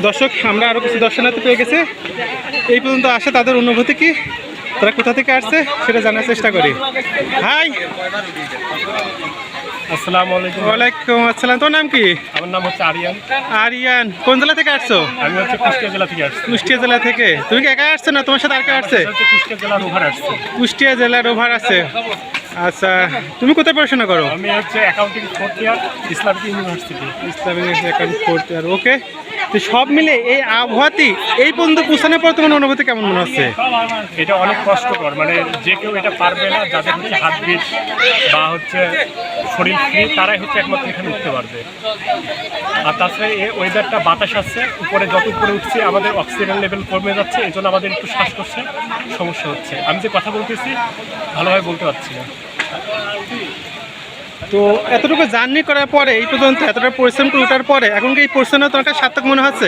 দর্শক, আমরা আরও কিছু দর্শনার্থী পেয়ে গেছে। এই পর্যন্ত আসে, তাদের অনুভূতি কি, তারা কোথা থেকে আসছে সেটা জানার চেষ্টা করি। হাই, আসসালামু আলাইকুম। ওয়ালাইকুম আসসালাম। তোর নাম কি? আমার নাম হচ্ছে আরিয়ান। আরিয়ান, কোন জেলা থেকে আসছো? আমি হচ্ছে কুষ্টিয়া জেলা থেকে আসছি। কুষ্টিয়া জেলা থেকে। তুমি কি একা আসছো না তোমার সাথে আর কে আসছে? কুষ্টিয়া জেলার ওভার আসছে। কুষ্টিয়া জেলার ওভার আছে। আচ্ছা, তুমি কোথায় পড়াশোনা করো? আমি হচ্ছে accounting fourth year, Islamic university. Islamic accounting fourth year. Okay, তো সব মিলে এই আবহাওয়াতে এই পর্যন্ত পৌঁছানোর পর তোমার অনুভূতি কেমন মনে হচ্ছে? এটা অনেক কষ্টকর, মানে যে কেউ এটা পারবে না, যাদের হচ্ছে হাতবিট বা হচ্ছে শরীর ফ্রি, তারাই হচ্ছে একমাত্র এখানে উঠতে পারবে। আর তাছাড়া এই ওয়েদারটা, বাতাস আসছে, উপরে যত উপরে উঠছে আমাদের অক্সিজেন লেভেল কমে যাচ্ছে, এই জন্য আমাদের একটু শ্বাসকষ্টে সমস্যা হচ্ছে। আমি যে কথা বলতেছি ভালোভাবে বলতে পারছি না। তো এতটুকু জার্নি করার পরে এই পর্যন্ত এতটা পরিশ্রম করে ওঠার পরে এখন কি এই পরিশ্রমটা তোমার কাছে সার্থক মনে হচ্ছে?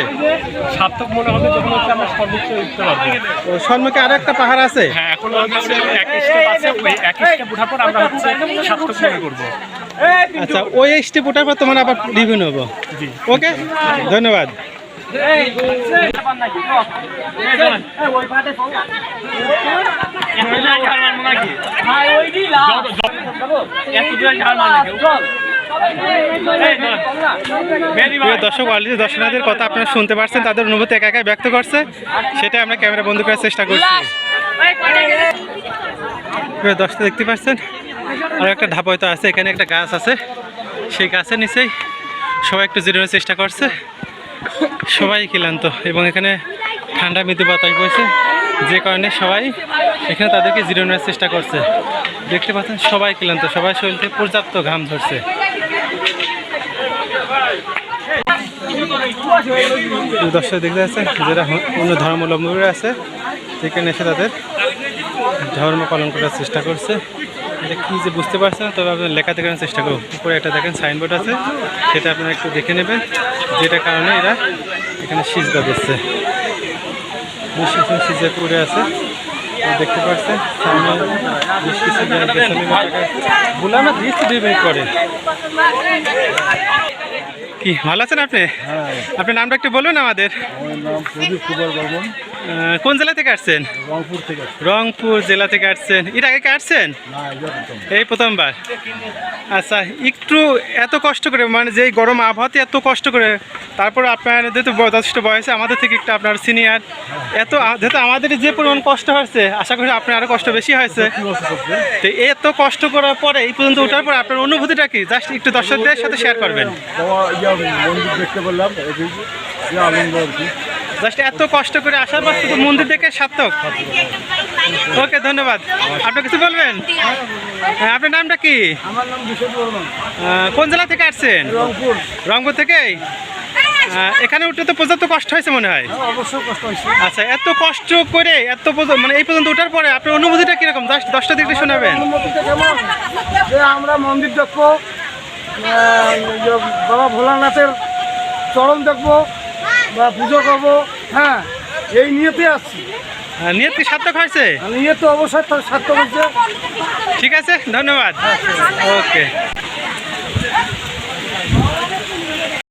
সার্থক মনে হবে যখন হচ্ছে আমরা সর্বোচ্চ উঠতে পারবো। তো সম্মুখে আরো একটা পাহাড় আছে। হ্যাঁ, এখন হচ্ছে এক স্টেপ আছে, ওই এক স্টেপ ওঠার পর আমরা হচ্ছে সার্থক মনে করবো। আচ্ছা, ওই স্টেপ ওঠার পর তোমার আবার রিভিউ নেবো। জি, ওকে, ধন্যবাদ। দর্শক, অলরেডি দর্শনার্থীদের কথা আপনারা শুনতে পাচ্ছেন, তাদের অনুভূতি একা একা ব্যক্ত করছে, সেটা আমরা ক্যামেরা বন্ধ করার চেষ্টা করছি। দর্শক দেখতে পাচ্ছেন, আর একটা ধাপ হয়তো আছে, এখানে একটা গাছ আছে, সেই গাছের নিচেই সবাই একটু জিরানোর চেষ্টা করছে। সবাই ক্লান্ত এবং এখানে ঠান্ডা মৃদু বাতাস বইছে, যে কারণে সবাই এখানে তাদেরকে জিরানোর চেষ্টা করছে। দেখতে পাচ্ছেন সবাই ক্লান্ত, সবাই শরীরে পর্যাপ্ত ঘাম ধরছে। দর্শক দেখতে পাচ্ছেন, যারা অন্য ধর্মাবলম্বী আছে সেখানে এসে তাদের ধর্ম পালন করার চেষ্টা করছে। এটা কী যে বুঝতে পারছেন না, তবে আপনার লেখা দেখানোর চেষ্টা করুন। উপরে একটা দেখেন সাইনবোর্ড আছে, সেটা আপনারা একটু দেখে নেবেন, যেটা কারণে এরা এখানে সিজদা দিচ্ছে। সিজদা করে আছে, দেখতে পাচ্ছেন সামনে বেশ কিছু বললাম না, 2 মিনিট করে। কি ভালো আছেন আপনি? আপনার নামটা একটু বলুন আমাদের। কোন জেলা থেকে আসছেন? রংপুর থেকে। রংপুর জেলা থেকে আসছেন। এর আগে কে আসছেন? এই প্রথমবার। আচ্ছা, একটু এত কষ্ট করে, মানে যেই গরম আবহাওয়াতে এত কষ্ট করে, তারপরে আপনার যেহেতু যথেষ্ট বয়সে আমাদের থেকে একটু আপনার সিনিয়র, এত যেহেতু আমাদের যে পরিমাণ কষ্ট হয়েছে, আশা করি আপনার আরও কষ্ট বেশি হয়েছে। তো এত কষ্ট করার পরে এই পর্যন্ত ওঠার পর আপনার অনুভূতিটা কি, জাস্ট একটু দর্শকদের সাথে শেয়ার করবেন। দেখতে বললাম, আনন্দ আর কি। জাস্ট এত কষ্ট করে আসার পর শুধু মন্দির দেখে সার্থক। ওকে, ধন্যবাদ। আপনি কিছু বলবেন? হ্যাঁ, আপনার নামটা কি? আমার নাম বিশ্বজিৎ বর্মন। কোন জেলা থেকে আসছেন? রংপুর। রংপুর থেকেই। এখানে উঠতে তো পর্যাপ্ত কষ্ট হয়েছে মনে হয়। অবশ্যই কষ্ট হয়েছে। আচ্ছা, এত কষ্ট করে মানে এই পর্যন্ত ওঠার পরে আপনার অনুভূতিটা কিরকম, জাস্ট 10টা দিকে শোনাবেন। অনুভূতিটা কেমন, যে আমরা মন্দির দেখবো, বাবা ভোলানাথের চরণ দেখবো বা পুজো করবো, হ্যাঁ, এই নিয়েতে আসছি। নিয়ত কি সার্থক হয়েছে? নিয়ে তো অবশ্যই সার্থক হয়েছে। ঠিক আছে, ধন্যবাদ। ওকে।